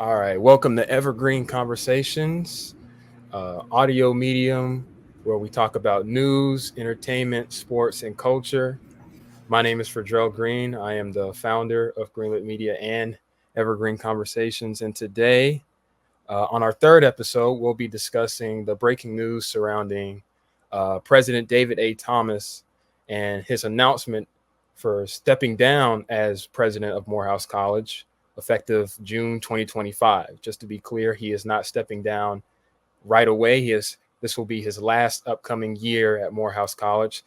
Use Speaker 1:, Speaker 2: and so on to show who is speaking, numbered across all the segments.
Speaker 1: All right, welcome to Evergreen Conversations, audio medium where we talk about news, entertainment, sports, and culture. My name is Freddrell Green. I am the founder of Greenlit Media and Evergreen Conversations. And today, on our third episode, we'll be discussing the breaking news surrounding President David A. Thomas and his announcement for stepping down as president of Morehouse College effective June 2025. Just to be clear, he is not stepping down right away. This will be his last upcoming year at Morehouse College.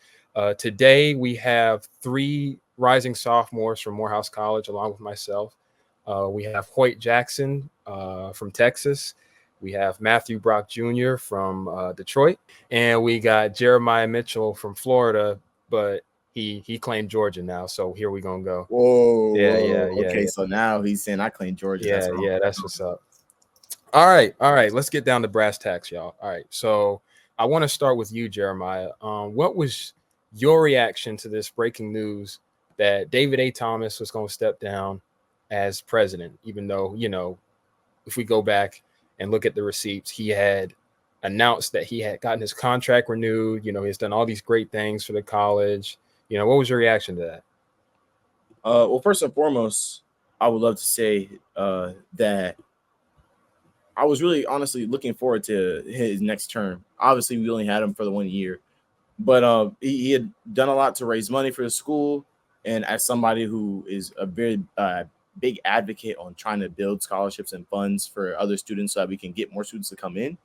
Speaker 1: Today, we have three rising sophomores from Morehouse College, along with myself. We have Hoyt Jackson from Texas. We have Matthew Brock Jr. from Detroit. And we got Jeremiah Mitchell from Florida, but he claimed Georgia now. So here we gonna go.
Speaker 2: Whoa.
Speaker 1: Yeah.
Speaker 2: So now he's saying I claim Georgia.
Speaker 1: That's what's up. All right. Let's get down to brass tacks, y'all. All right. So I want to start with you, Jeremiah. What was your reaction to this breaking news that David A. Thomas was going to step down as president, even though, if we go back and look at the receipts, he had announced that he had gotten his contract renewed. He's done all these great things for the college. What was your reaction to that?
Speaker 2: Well, first and foremost, I would love to say that I was really honestly looking forward to his next term. Obviously, we only had him for the 1 year, but he had done a lot to raise money for the school. And as somebody who is a very big advocate on trying to build scholarships and funds for other students so that we can get more students to come in,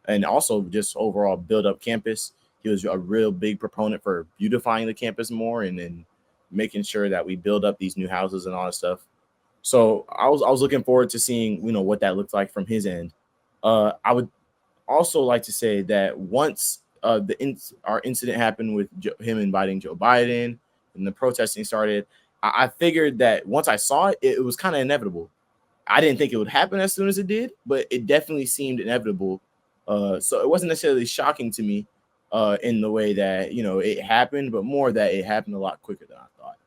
Speaker 2: and also just overall build up campus, he was a real big proponent for beautifying the campus more and making sure that we build up these new houses and all that stuff. So I was looking forward to seeing, what that looked like from his end. I would also like to say that once our incident happened with him inviting Joe Biden and the protesting started, I figured that once I saw it, it was kind of inevitable. I didn't think it would happen as soon as it did, but it definitely seemed inevitable. So it wasn't necessarily shocking to me in the way that, it happened, but more that it happened a lot quicker than I thought.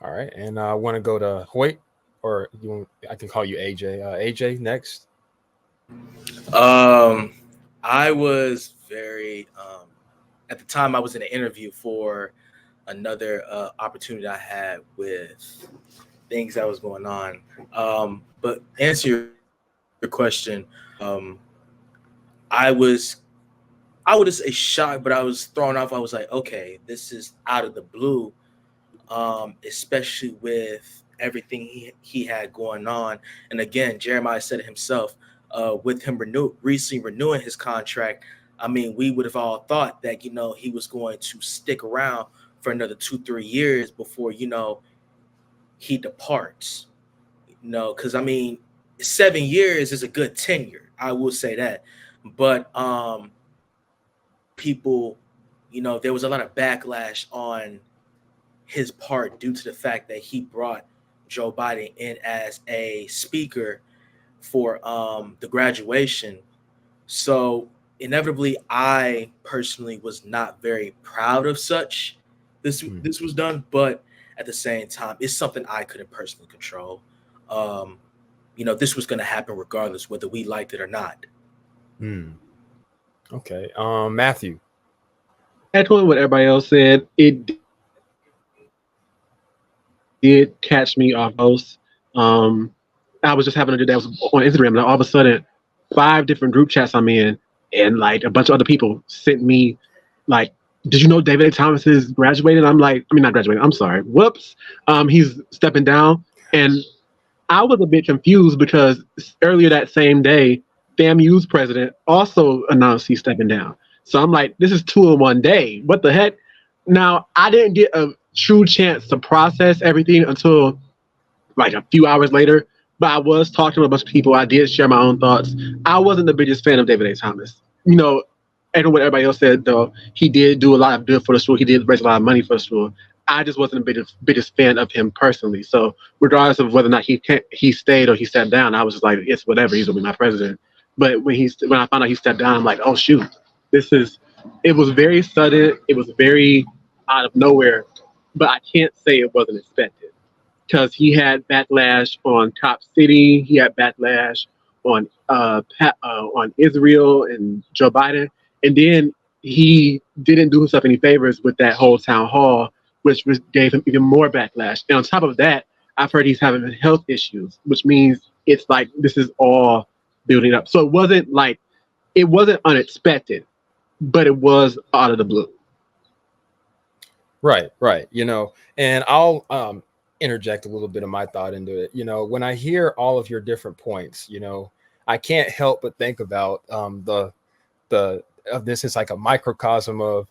Speaker 1: All right, and I want to go to Hoyt, or I can call you AJ. AJ, next.
Speaker 3: I was very at the time I was in an interview for another opportunity I had with things that was going on. But answer your question, I would say shocked, but I was thrown off. I was like, okay, this is out of the blue. Especially with everything he had going on. And again, Jeremiah said it himself, with him recently renewing his contract, I mean, we would have all thought that, he was going to stick around for another 2-3 years before, he departs. Because, 7 years is a good tenure. I will say that. But people, there was a lot of backlash on his part due to the fact that he brought Joe Biden in as a speaker for the graduation. So inevitably, I personally was not very proud of such. This was done, but at the same time, it's something I couldn't personally control. This was going to happen regardless whether we liked it or not.
Speaker 1: Okay, Matthew.
Speaker 4: Echoing what everybody else said, it did catch me off post. I was just having a good day. I was on Instagram, and all of a sudden, 5 different group chats I'm in, and like a bunch of other people sent me, like, "Did you know David A. Thomas is graduating?" I'm like, not graduating. I'm sorry. Whoops. He's stepping down, and I was a bit confused because earlier that same day, FAMU's president also announced he's stepping down. So I'm like, this is 2 in 1 day. What the heck? Now I didn't get a true chance to process everything until like a few hours later, but I was talking to a bunch of people. I did share my own thoughts. I wasn't the biggest fan of David A. Thomas. And what everybody else said, though, he did do a lot of good for the school. He did raise a lot of money for the school. I just wasn't the biggest fan of him personally. So regardless of whether or not he stayed or he stepped down, I was just like, it's whatever. He's gonna be my president. But when I found out he stepped down, I'm like, oh shoot, it was very sudden. It was very out of nowhere. But I can't say it wasn't expected. because he had backlash on Top City. He had backlash on Israel and Joe Biden, and then he didn't do himself any favors with that whole town hall, which gave him even more backlash. And on top of that, I've heard he's having health issues, which means it's like this is all building up. So it wasn't unexpected, but it was out of the blue.
Speaker 1: Right. And I'll interject a little bit of my thought into it. When I hear all of your different points, I can't help but think about this is like a microcosm of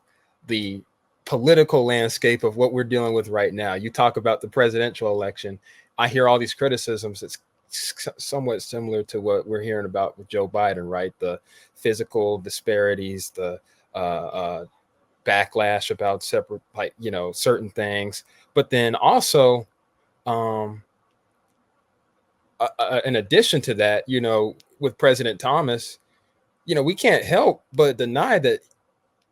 Speaker 1: the political landscape of what we're dealing with right now. You talk about the presidential election. I hear all these criticisms. It's somewhat similar to what we're hearing about with Joe Biden, right? The physical disparities, the backlash about separate, certain things. But then also, in addition to that, with President Thomas, we can't help but deny that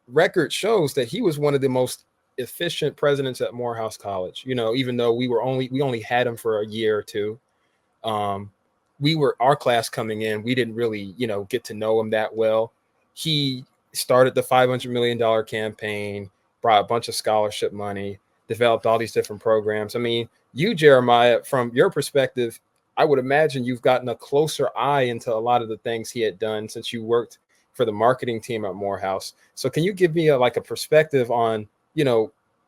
Speaker 1: record shows that he was one of the most efficient presidents at Morehouse College. Even though we only had him for a year or two. Our class coming in, we didn't really, get to know him that well. He started the $500 million campaign, brought a bunch of scholarship money, developed all these different programs. I mean, you, Jeremiah, from your perspective, I would imagine you've gotten a closer eye into a lot of the things he had done since you worked for the marketing team at Morehouse. So can you give me a perspective on,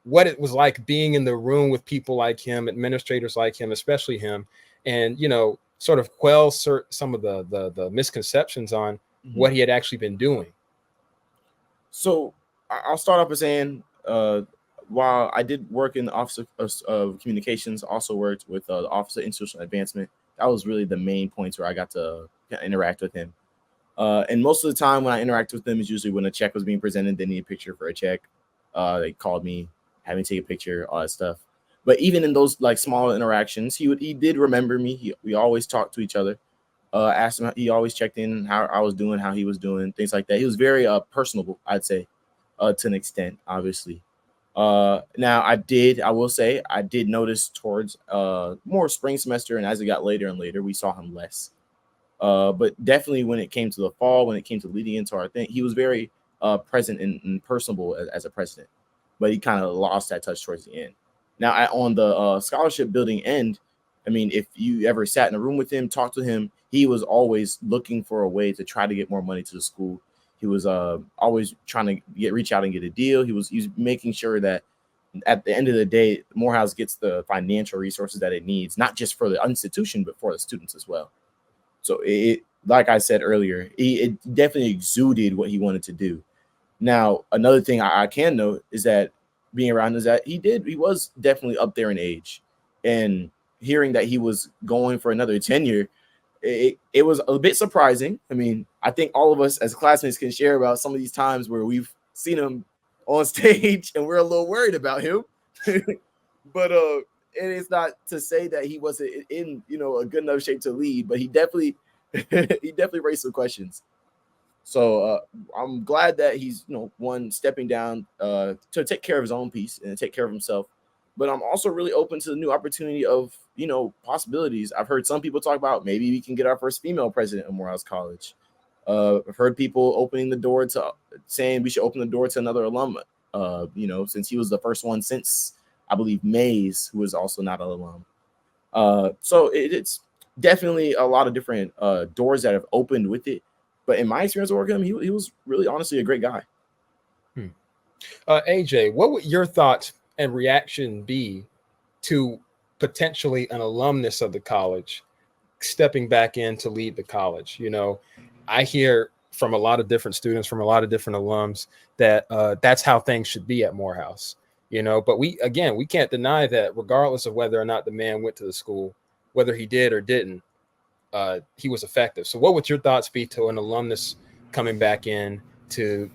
Speaker 1: what it was like being in the room with people like him, administrators like him, especially him, and, sort of quell some of the misconceptions on what he had actually been doing?
Speaker 2: So I'll start off by saying, while I did work in the Office of Communications, also worked with the Office of Institutional Advancement. That was really the main points where I got to interact with him. And most of the time when I interact with them is usually when a check was being presented, they need a picture for a check. They called me, had me take a picture, all that stuff. But even in those small interactions, he did remember me. We always talked to each other. Asked him, he always checked in how I was doing, how he was doing, things like that. He was very personable, I'd say, to an extent, obviously. Now I will say I did notice towards more spring semester, and as it got later and later, we saw him less. But definitely when it came to the fall, when it came to leading into our thing, he was very present and personable as a president. But he kind of lost that touch towards the end. Now, on the scholarship building end, I mean, if you ever sat in a room with him, talked to him, he was always looking for a way to try to get more money to the school. He was always trying to reach out and get a deal. He was making sure that at the end of the day, Morehouse gets the financial resources that it needs, not just for the institution, but for the students as well. So it, like I said earlier, it definitely exuded what he wanted to do. Now, another thing I can note is that being around is that he was definitely up there in age, and hearing that he was going for another tenure, it was a bit surprising. I mean, I think all of us as classmates can share about some of these times where we've seen him on stage and we're a little worried about him. But it is not to say that he wasn't in a good enough shape to lead, but he definitely raised some questions. So I'm glad that he's stepping down to take care of his own piece and take care of himself. But I'm also really open to the new opportunity of possibilities. I've heard some people talk about maybe we can get our first female president of Morehouse College. I've heard people opening the door to saying we should open the door to another alum. Since he was the first one since I believe Mays, who was also not an alum. So it's definitely a lot of different doors that have opened with it. But in my experience working with him, he was really honestly a great guy.
Speaker 1: AJ, what would your thoughts and reaction be to potentially an alumnus of the college stepping back in to lead the college? I hear from a lot of different students, from a lot of different alums, that that's how things should be at Morehouse. But we can't deny that regardless of whether or not the man went to the school, whether he did or didn't, he was effective. So what would your thoughts be to an alumnus coming back in to,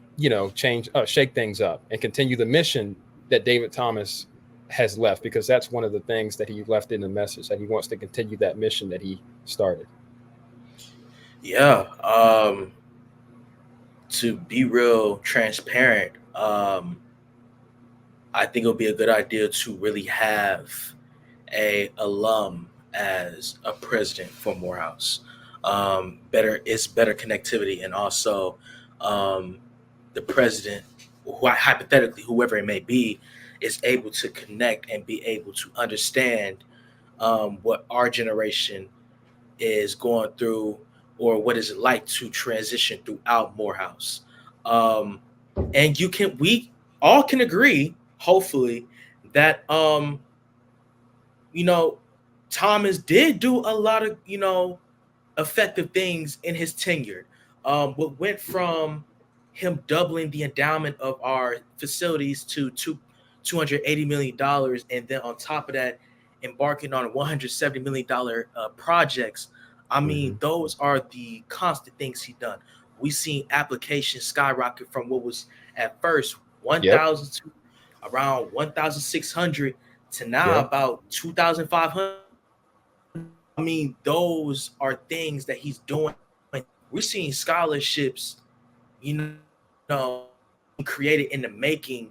Speaker 1: shake things up and continue the mission that David Thomas has left? Because that's one of the things that he left in the message, that he wants to continue that mission that he started.
Speaker 3: Yeah. To be real transparent, I think it'll be a good idea to really have a alum as a president for Morehouse. Better connectivity, and also the president, hypothetically whoever it may be, is able to connect and be able to understand what our generation is going through, or what is it like to transition throughout Morehouse. Um, and we all can agree, hopefully, that you know, Thomas did do a lot of effective things in his tenure. What went from him doubling the endowment of our facilities to $280 million, and then on top of that, embarking on $170 million projects. I mean, those are the constant things he done. We seen applications skyrocket from what was at first 1,000 to around 1,600 to now about 2,500. I mean, those are things that he's doing. We're seeing scholarships, you know, created in the making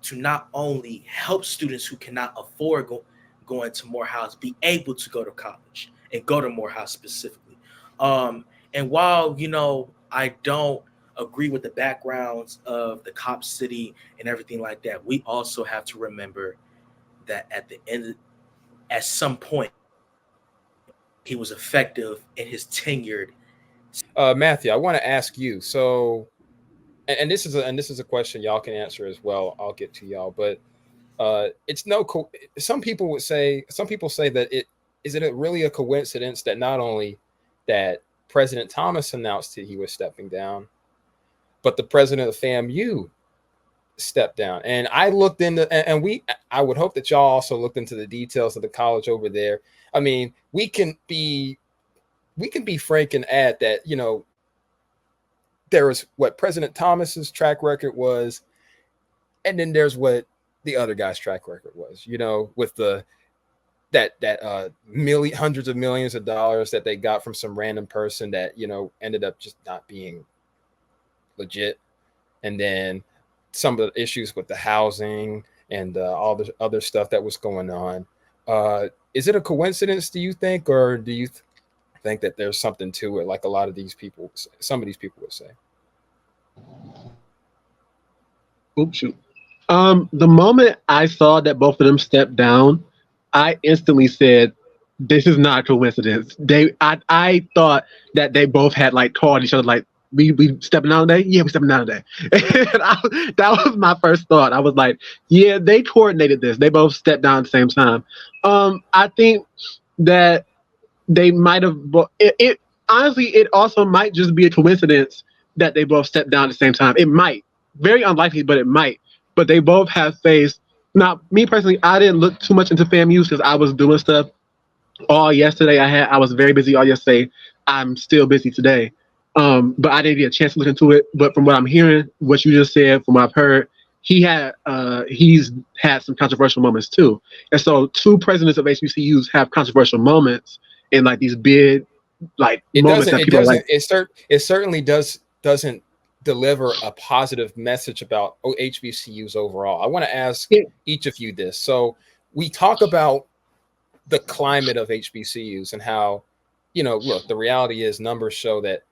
Speaker 3: to not only help students who cannot afford going to Morehouse be able to go to college and go to Morehouse specifically. And while, I don't agree with the backgrounds of the Cop City and everything like that, we also have to remember that at some point, he was effective in his tenured.
Speaker 1: Matthew, I want to ask you. So, and this is a question y'all can answer as well. I'll get to y'all, but it's some people say that is it really a coincidence that not only that President Thomas announced that he was stepping down, but the president of FAMU stepped down. And I looked into, and I would hope that y'all also looked into the details of the college over there. I mean, we can be frank and add that, there was what President Thomas's track record was, and then there's what the other guy's track record was, with hundreds of millions of dollars that they got from some random person that, ended up just not being legit. And then some of the issues with the housing and all the other stuff that was going on. Is it a coincidence, do you think, or do you think that there's something to it, like some of these people would say?
Speaker 4: Oops, shoot. The moment I saw that both of them stepped down, I instantly said, "This is not a coincidence." I thought that they both had called each other like, "We stepping down today? Yeah, we stepping down today." That was my first thought. I was like, "Yeah, they coordinated this. They both stepped down at the same time." I think that they might have. It honestly, it also might just be a coincidence that they both stepped down at the same time. It might, very unlikely, but it might. But they both have faced. Now, me personally, I didn't look too much into FAMU because I was doing stuff all yesterday. I was very busy all yesterday. I'm still busy today. But I didn't get a chance to look into it. But from what I'm hearing, what you just said, from what I've heard, he's had some controversial moments too. And so 2 presidents of HBCUs have controversial moments in these big moments that people like.
Speaker 1: It certainly doesn't deliver a positive message about HBCUs overall. I want to ask each of you this. So we talk about the climate of HBCUs and how, look, the reality is numbers show that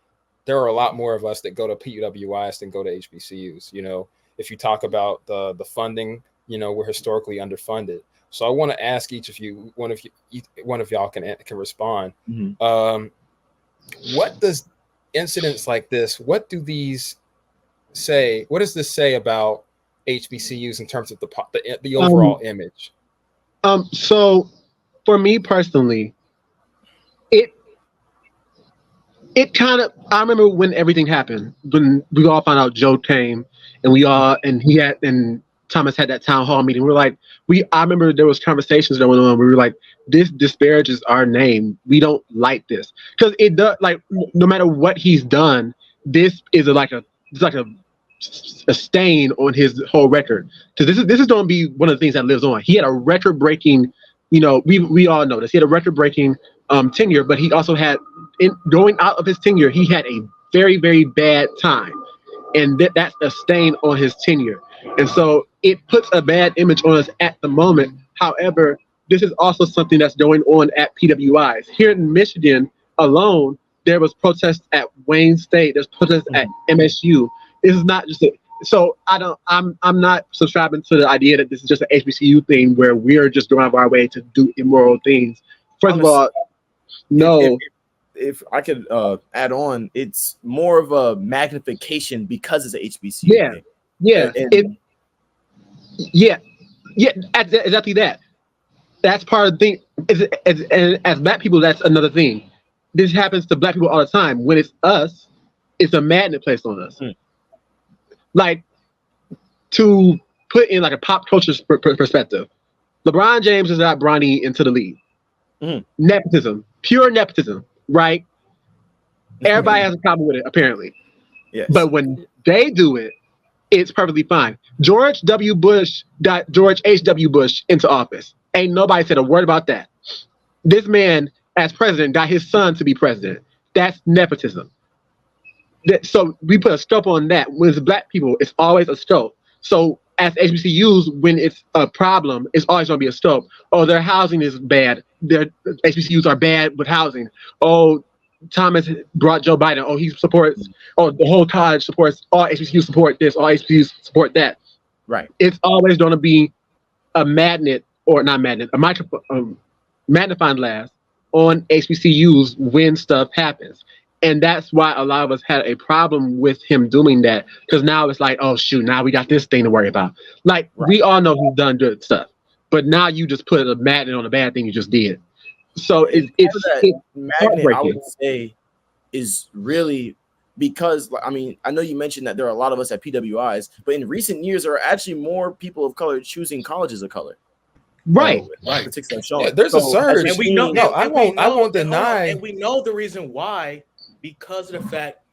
Speaker 1: there are a lot more of us that go to PUWIs than go to HBCUs. If you talk about the funding, we're historically underfunded. So I want to ask each of you, one of y'all can respond.
Speaker 2: Mm-hmm.
Speaker 1: What does incidents like this, what do these say? What does this say about HBCUs in terms of the overall image?
Speaker 4: So for me personally, it kind of, I remember when everything happened, when we all found out Joe came and Thomas had that town hall meeting. I remember there was conversations going on. We were like, this disparages our name. We don't like this. Because it does, no matter what he's done, this is a stain on his whole record. Because this is going to be one of the things that lives on. He had a record-breaking, we all know this. He had a record-breaking tenure, but he also had, going out of his tenure, he had a very, very bad time. And that's a stain on his tenure. And so it puts a bad image on us at the moment. However, this is also something that's going on at PWIs. Here in Michigan alone, there was protests at Wayne State. There's protests at MSU. This is not just I'm not subscribing to the idea that this is just an HBCU thing where we're just going out of our way to do immoral things. First of all, no.
Speaker 2: If I could add on, it's more of a magnification because it's a HBCU.
Speaker 4: Yeah,
Speaker 2: thing.
Speaker 4: yeah,
Speaker 2: And
Speaker 4: exactly that. That's part of the thing. As Black people, that's another thing. This happens to Black people all the time. When it's us, it's a magnet placed on us. Like, to put in like a pop culture perspective, LeBron James has got Bronny into the league. Nepotism, pure nepotism, right? Everybody has a problem with it, apparently.
Speaker 2: Yes.
Speaker 4: But when they do it, it's perfectly fine. George W. Bush got George H.W. Bush into office. Ain't nobody said a word about that. This man, as president, got his son to be president. That's nepotism. So we put a scope on that. When it's Black people, it's always a scope. So as HBCUs, when it's a problem, it's always going to be a scope. Oh, their housing is bad. Their HBCUs are bad with housing. Oh, Thomas brought Joe Biden. Oh, he supports. Oh, the whole college supports. All HBCUs support this. All HBCUs support that.
Speaker 2: Right.
Speaker 4: It's always going to be a magnet, or not magnet, a microphone, magnifying glass on HBCUs when stuff happens. And that's why a lot of us had a problem with him doing that, because now it's like, oh shoot, now we got this thing to worry about. Like, we all know he's done good stuff, but now you just put a magnet on a bad thing you just did. So it's
Speaker 2: magnet, I would say, is really because, I mean, I know you mentioned that there are a lot of us at PWIs, but in recent years there are actually more people of color choosing colleges of color.
Speaker 4: Right.
Speaker 2: Right.
Speaker 1: Yeah, there's a surge.
Speaker 3: And we know,
Speaker 1: I won't deny.
Speaker 3: And we know the reason why, because of the fact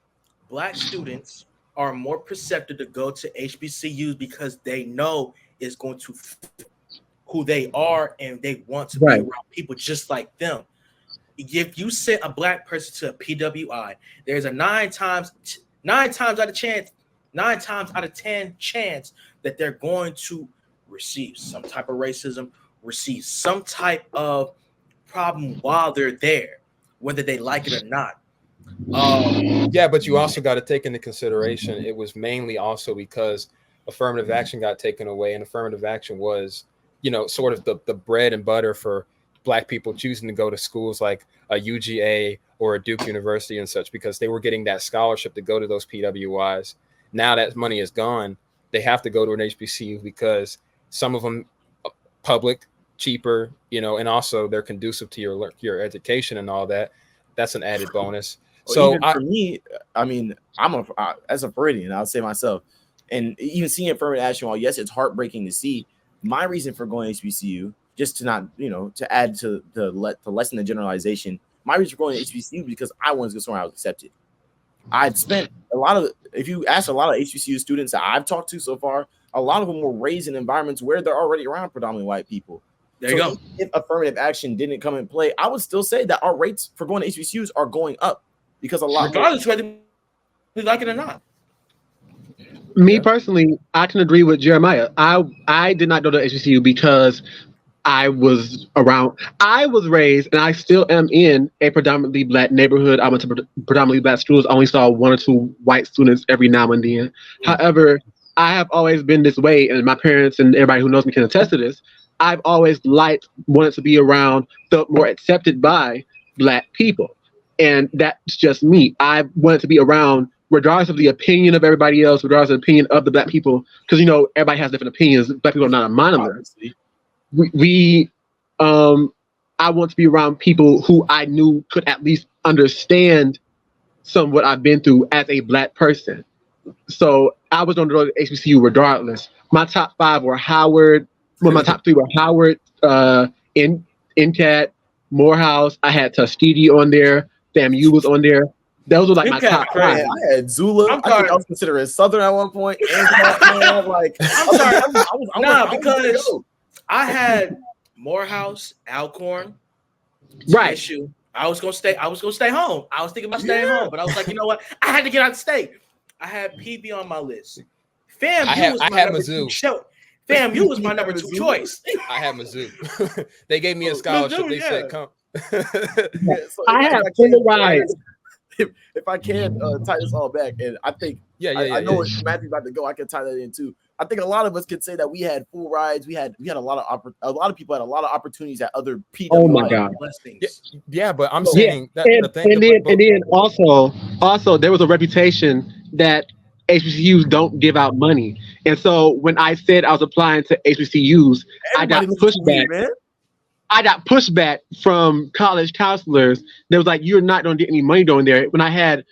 Speaker 3: Black students are more perceptive to go to HBCUs because they know it's going to fit who they are and they want to be around people just like them. If you send a Black person to a PWI, there's a 9 times out of 10 chance that they're going to receive some type of racism, receive some type of problem while they're there, whether they like it or not.
Speaker 1: Yeah, but you also got to take into consideration it was mainly also because affirmative action got taken away, and affirmative action was, you know, sort of the bread and butter for Black people choosing to go to schools like a UGA or a Duke University and such, because they were getting that scholarship to go to those PWIs. Now that money is gone, they have to go to an HBCU because some of them public, cheaper, you know, and also they're conducive to your education and all that. That's an added bonus. So
Speaker 2: for me, I mean, as a Floridian, I'll say myself, and even seeing affirmative action, while yes, it's heartbreaking to see, my reason for going to HBCU, just to not, you know, to add to lessen the generalization, my reason for going to HBCU because I wanted to go somewhere I was accepted. I've spent if you ask a lot of HBCU students that I've talked to so far, a lot of them were raised in environments where they're already around predominantly white people.
Speaker 3: There you go.
Speaker 2: If affirmative action didn't come in play, I would still say that our rates for going to HBCUs are going up because a lot,
Speaker 3: regardless whether we like it or not.
Speaker 4: Me personally, I can agree with Jeremiah. I did not go to HBCU because I was raised, and I still am in a predominantly Black neighborhood. I went to predominantly Black schools. I only saw 1 or 2 white students every now and then. However, I have always been this way, and my parents and everybody who knows me can attest to this. I've always wanted to be around, felt more accepted by Black people. And that's just me. I wanted to be around, regardless of the opinion of everybody else, regardless of the opinion of the Black people, because, you know, everybody has different opinions. Black people are not a monolith. I want to be around people who I knew could at least understand some of what I've been through as a Black person. So I was going to go to HBCU regardless. My top 5 were Howard. Well, my top 3 were Howard, NCAT, Morehouse. I had Tuskegee on there. FAMU was on there. Those were like my top 5.
Speaker 2: I had Zula. I think I was considered Southern at one point. Like,
Speaker 3: I'm sorry. Because I had Morehouse, Alcorn,
Speaker 4: right.
Speaker 3: Issue. I was gonna stay home. I was thinking about staying home, but I was like, you know what? I had to get out of state. I had PV on my list. FAMU was my number 2 choice. FAMU was my number 2 choice.
Speaker 1: I had Mizzou. They gave me a scholarship.
Speaker 3: Mizzou,
Speaker 1: They
Speaker 3: yeah.
Speaker 1: said, "Come."
Speaker 2: Yeah, so
Speaker 4: I have full rides.
Speaker 2: If I can tie this all back, and I think I know what Matthew's about to go, I can tie that in too. I think a lot of us could say that we had full rides. We had a lot of people had a lot of opportunities at other PWIs.
Speaker 4: Oh my God.
Speaker 1: Yeah, but I'm saying that
Speaker 4: and,
Speaker 1: the thing.
Speaker 4: and then also there was a reputation that HBCUs don't give out money, and so when I said I was applying to HBCUs, I got pushback.
Speaker 2: Man.
Speaker 4: I got pushback from college counselors. They was like, "You're not going to get any money going there." When I had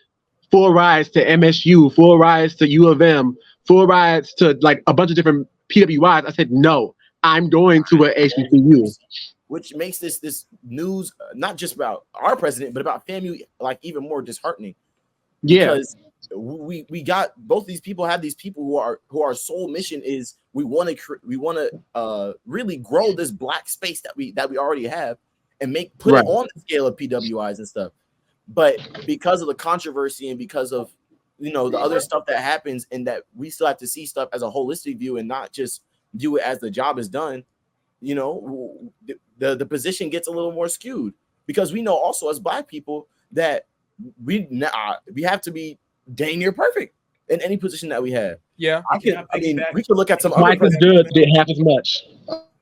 Speaker 4: full rides to MSU, full rides to U of M, full rides to like a bunch of different PWIs, I said, "No, I'm going to a HBCU."
Speaker 2: Which makes this news not just about our president, but about FAMU like even more disheartening.
Speaker 4: Yeah,
Speaker 2: because we got both these people have these people who our sole mission is we want to really grow this black space that we already have and put it on the scale of PWIs and stuff. But because of the controversy and because of the other stuff that happens, and that we still have to see stuff as a holistic view and not just view it as the job is done, the position gets a little more skewed, because we know also as black people that we have to be dang near perfect in any position that we have.
Speaker 1: Yeah,
Speaker 2: we could look at some
Speaker 4: Mike
Speaker 2: other
Speaker 4: is good, did half as much.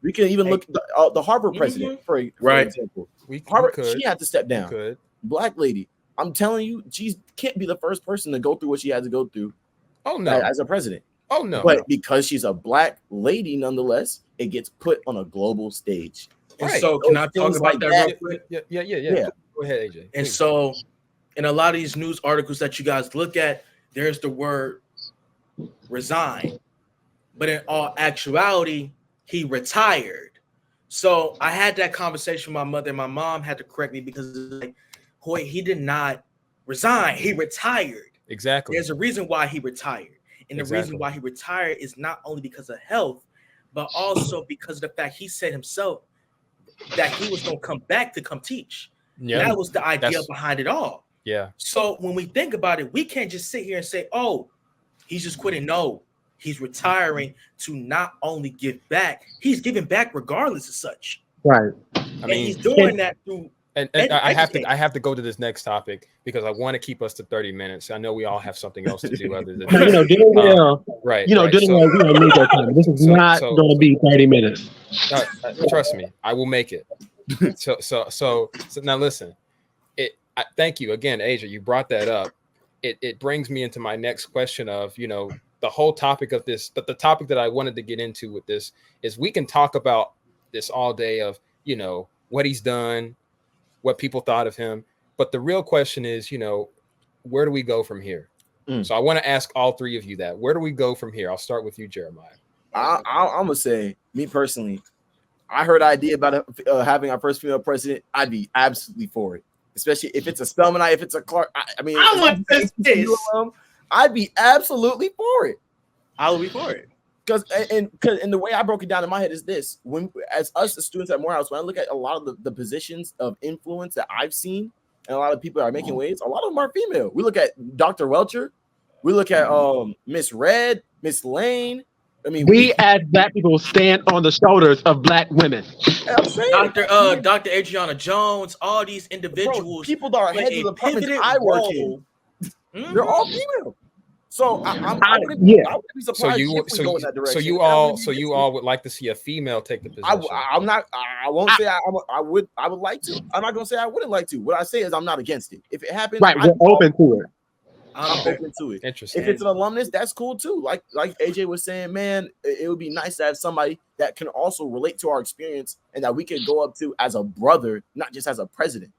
Speaker 2: We can even look at the Harvard president, for example. Harvard, she had to step down. Black lady. I'm telling you, she can't be the first person to go through what she had to go through.
Speaker 1: Oh no,
Speaker 2: as a president.
Speaker 1: Oh no,
Speaker 2: but because she's a black lady, nonetheless, it gets put on a global stage.
Speaker 3: And so, can I talk about that real quick?
Speaker 1: Yeah. Go ahead, AJ.
Speaker 3: And so, in a lot of these news articles that you guys look at, there's the word resign, but in all actuality, he retired. So I had that conversation with my mother, and my mom had to correct me because like, Hoyt, he did not resign, he retired.
Speaker 1: Exactly.
Speaker 3: There's a reason why he retired. And the reason why he retired is not only because of health, but also because of the fact he said himself that he was going to come back to come teach. Yeah. That was the idea behind it all.
Speaker 1: Yeah.
Speaker 3: So when we think about it, we can't just sit here and say, oh, he's just quitting. No, he's retiring to not only give back, he's giving back regardless of such.
Speaker 4: Right.
Speaker 3: I mean, he's doing that through.
Speaker 1: And I have to go to this next topic because I want to keep us to 30 minutes. I know we all have something else to do other than
Speaker 4: right.
Speaker 1: This
Speaker 4: is not going to be 30 minutes.
Speaker 1: Trust me, I will make it. So now listen. Thank you again, Asia. You brought that up. It brings me into my next question of the whole topic of this. But the topic that I wanted to get into with this is we can talk about this all day of what he's done, what people thought of him. But the real question is, where do we go from here? So I want to ask all three of you that. Where do we go from here? I'll start with you, Jeremiah.
Speaker 2: I'm going to say, me personally, I heard an idea about having our first female president. I'd be absolutely for it, especially if it's a Spelman, if it's a Clark. I want this. I'd be absolutely for it.
Speaker 3: I would be for it.
Speaker 2: Because the way I broke it down in my head is this: as students at Morehouse, when I look at a lot of the positions of influence that I've seen, and a lot of people that are making waves, a lot of them are female. We look at Dr. Welcher, we look at Miss Red, Miss Lane. I mean,
Speaker 4: we as black people stand on the shoulders of black women.
Speaker 3: Dr. Adriana Jones, all these individuals,
Speaker 2: people that are heads of the departments I work in, they're all female. So I wouldn't be surprised if we go in that direction.
Speaker 1: So you all would like to see a female take the position.
Speaker 2: I won't say I would like to. I'm not gonna say I wouldn't like to. What I say is I'm not against it. If it happens,
Speaker 4: we're open to it.
Speaker 2: I'm open to it.
Speaker 1: Interesting.
Speaker 2: If it's an alumnus, that's cool too. Like AJ was saying, man, it would be nice to have somebody that can also relate to our experience and that we can go up to as a brother, not just as a president,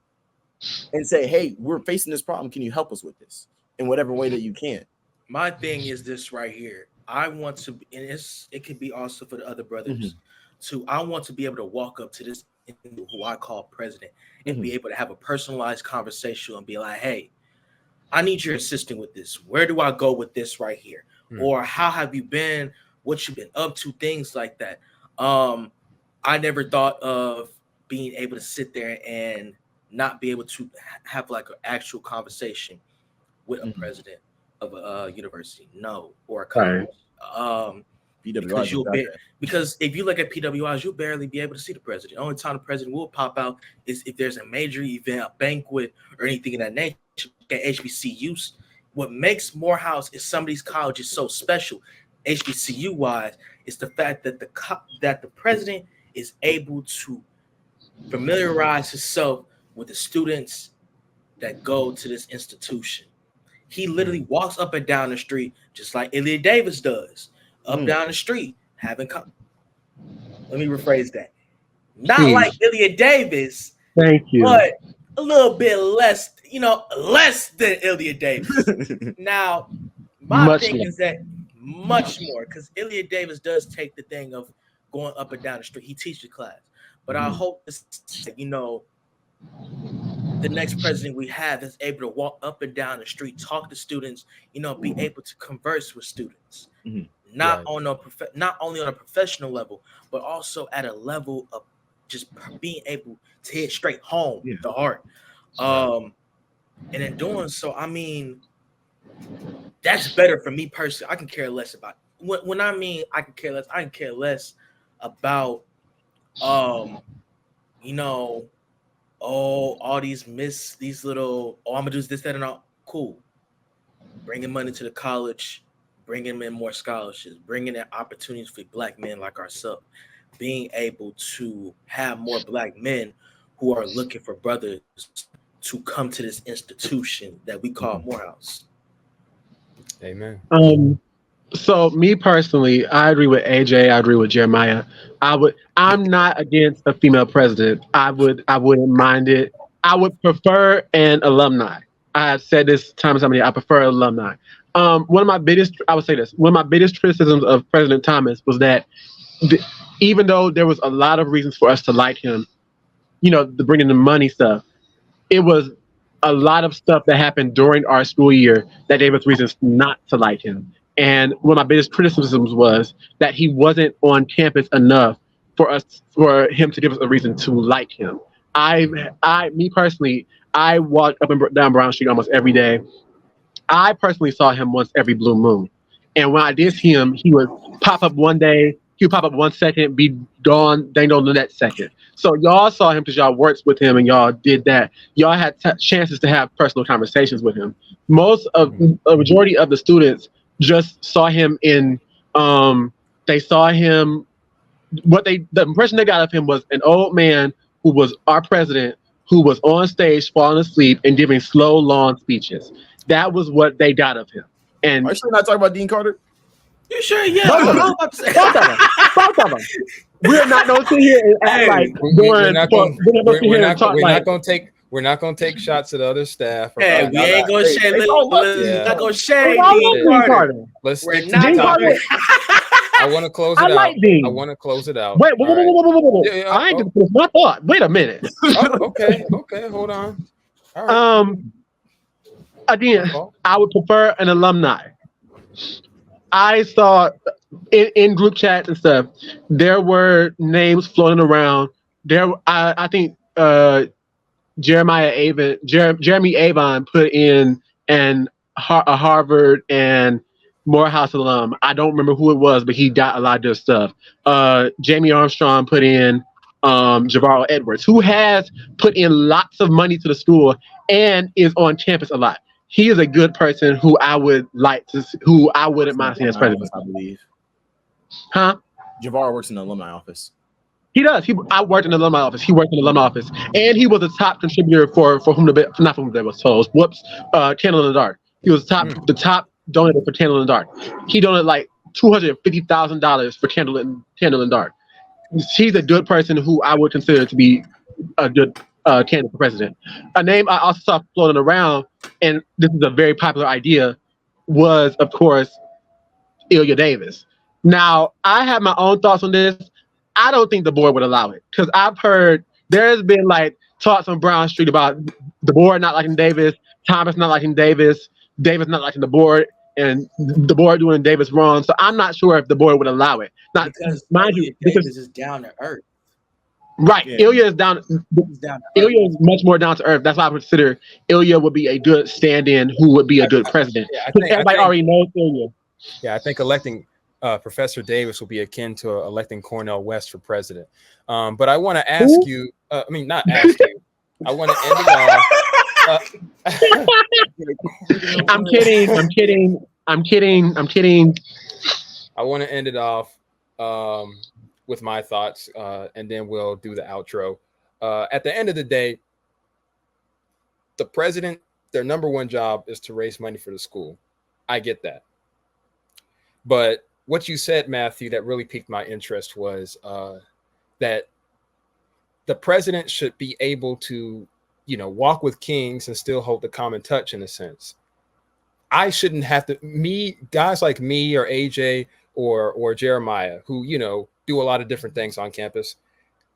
Speaker 2: and say, hey, we're facing this problem. Can you help us with this in whatever way that you can?
Speaker 3: My thing is this right here. I want to, and it could be also for the other brothers too. I want to be able to walk up to this who I call president and be able to have a personalized conversation and be like, hey, I need your assistance with this. Where do I go with this right here? Or how have you been? What you've been up to? Things like that. I never thought of being able to sit there and not be able to have like an actual conversation with a president of a university, or a college. Because if you look at PWIs, you'll barely be able to see the president. The only time the president will pop out is if there's a major event, a banquet, or anything of that nature. At HBCUs, what makes Morehouse is some of these colleges so special, HBCU wise, is the fact that the president is able to familiarize himself with the students that go to this institution. He literally walks up and down the street just like Ilya Davis does. Down the street, let me rephrase that. Not like Ilya Davis,
Speaker 4: thank you,
Speaker 3: but a little bit less, less than Ilya Davis. Now, my thing is that much more, because Ilya Davis does take the thing of going up and down the street. He teaches class. But I hope the next president we have is able to walk up and down the street, talk to students, be able to converse with students. Not only on a professional level, but also at a level of just being able to hit straight home the heart. And in doing so, I mean, that's better for me personally. I can care less about when I mean I can care less. I can care less about all these little I'm gonna do this, that, and all. Cool. Bringing money to the college. Bringing in more scholarships, bringing in opportunities for Black men like ourselves, being able to have more Black men who are looking for brothers to come to this institution that we call Morehouse.
Speaker 1: Amen.
Speaker 4: So me personally, I agree with AJ. I agree with Jeremiah. I'm not against a female president. I wouldn't mind it. I would prefer an alumni. I've said this time and time again. I prefer alumni. One of my biggest criticisms of President Thomas was that even though there was a lot of reasons for us to like him, the bringing the money stuff, it was a lot of stuff that happened during our school year that gave us reasons not to like him. And one of my biggest criticisms was that he wasn't on campus enough for him to give us a reason to like him. Me personally, I walked up and down Brown Street almost every day. I personally saw him once every blue moon. And when I did see him, he would pop up one day, he would pop up 1 second, be gone, dang on the next second. So y'all saw him because y'all worked with him and y'all did that. Y'all had chances to have personal conversations with him. A majority of the students just saw him they saw him, the impression they got of him was an old man who was our president, who was on stage falling asleep and giving slow, long speeches. That was what they got of him. And
Speaker 2: are you sure not talking about Dean Carter?
Speaker 3: You sure? Yeah.
Speaker 4: Both of them. We're not going to sit here and act like
Speaker 1: we're not going to take shots at other staff.
Speaker 3: Hey, we ain't going to shade. We're not going to shade
Speaker 4: Dean Carter.
Speaker 1: Let's
Speaker 3: we're not talking.
Speaker 1: I want to close it out. I want to close it out.
Speaker 4: Wait. I ain't just my thought. Wait a minute.
Speaker 1: Okay. Hold on. All right.
Speaker 4: Again, I would prefer an alumni. I saw in group chats and stuff, there were names floating around. I think Jeremy Avon put in a Harvard and Morehouse alum. I don't remember who it was, but he got a lot of good stuff. Jamie Armstrong put in Javaro Edwards, who has put in lots of money to the school and is on campus a lot. He is a good person who I wouldn't mind seeing as president.
Speaker 2: I believe.
Speaker 4: Huh?
Speaker 2: Javaro works in the alumni office.
Speaker 4: He does. I worked in the alumni office. He worked in the alumni office, and he was a top contributor for whom not for whom that was told. Candle in the Dark. He was the top donor for Candle in the Dark. He donated like $250,000 for Candle in the Dark. He's a good person who I would consider to be a good candidate for president. A name I also saw floating around, and this is a very popular idea, was of course Ilya Davis. Now I have my own thoughts on this. I don't think the board would allow it because I've heard there's been like talks on Brown Street about the board not liking Davis, Thomas not liking Davis, Davis not liking the board, and the board doing Davis wrong. So I'm not sure if the board would allow it. Not
Speaker 3: because mind you, Davis is down to earth.
Speaker 4: Right, yeah. Ilya is down. Ilya is much more down to earth. That's why I would consider Ilya would be a good stand-in, who would be a good president.
Speaker 1: Yeah,
Speaker 4: everybody already knows Ilya.
Speaker 1: Yeah, I think electing Professor Davis will be akin to electing Cornel West for president. But I want to ask you, not ask you, I want to end it off.
Speaker 4: I'm kidding.
Speaker 1: I want to end it off with my thoughts, and then we'll do the outro. At the end of the day, the president, their number one job is to raise money for the school. I get that. But what you said, Matthew, that really piqued my interest was that the president should be able to, walk with kings and still hold the common touch in a sense. I shouldn't have to, guys like me or AJ or Jeremiah, who, do a lot of different things on campus.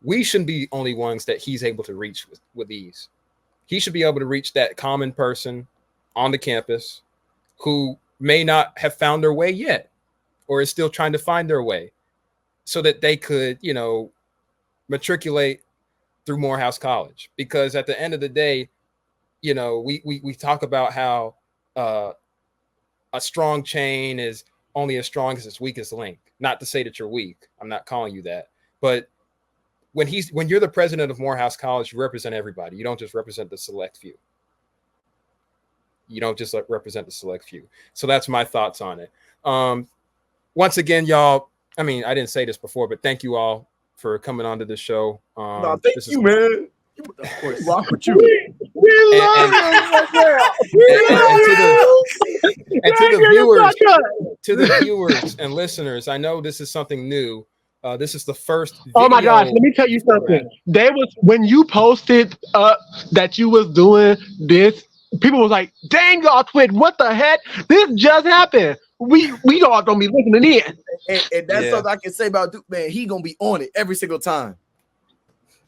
Speaker 1: We shouldn't be the only ones that he's able to reach with ease. He should be able to reach that common person on the campus who may not have found their way yet or is still trying to find their way so that they could, matriculate through Morehouse College. Because at the end of the day, we talk about how a strong chain is only as strong as its weakest link. Not to say that you're weak. I'm not calling you that. But when you're the president of Morehouse College, you represent everybody. You don't just represent the select few. You don't just represent the select few. So that's my thoughts on it. Once again, y'all, I didn't say this before, but thank you all for coming onto the show.
Speaker 2: Thank you, man. Of course, rock with you.
Speaker 4: We love
Speaker 1: to the viewers and listeners, I know this is something new. This is the first video.
Speaker 4: Oh my gosh, let me tell you something. When you posted that you was doing this, people was like, dang, y'all twin, what the heck? This just happened. We all gonna be listening in.
Speaker 2: And that's something I can say about Duke, man. He gonna be on it every single time.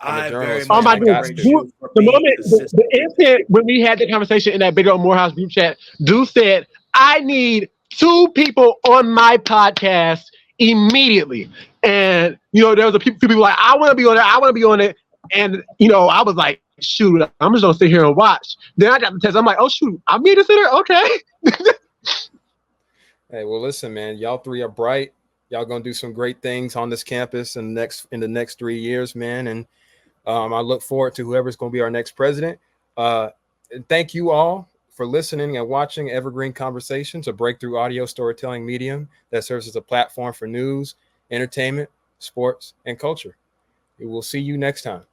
Speaker 4: Oh my goodness. The instant when we had the conversation in that big old Morehouse group chat, Duke said, I need 2 people on my podcast immediately. And there was a few people like, I want to be on it. And I was like, shoot, I'm just gonna sit here and watch. Then I got the text. I'm like, oh shoot, I'm here to sit here. Okay.
Speaker 1: Hey, well, listen, man, y'all 3 are bright. Y'all gonna do some great things on this campus in the next 3 years, man. And I look forward to whoever's gonna be our next president. Thank you all for listening and watching Evergreen Conversations, a breakthrough audio storytelling medium that serves as a platform for news, entertainment, sports, and culture. We will see you next time.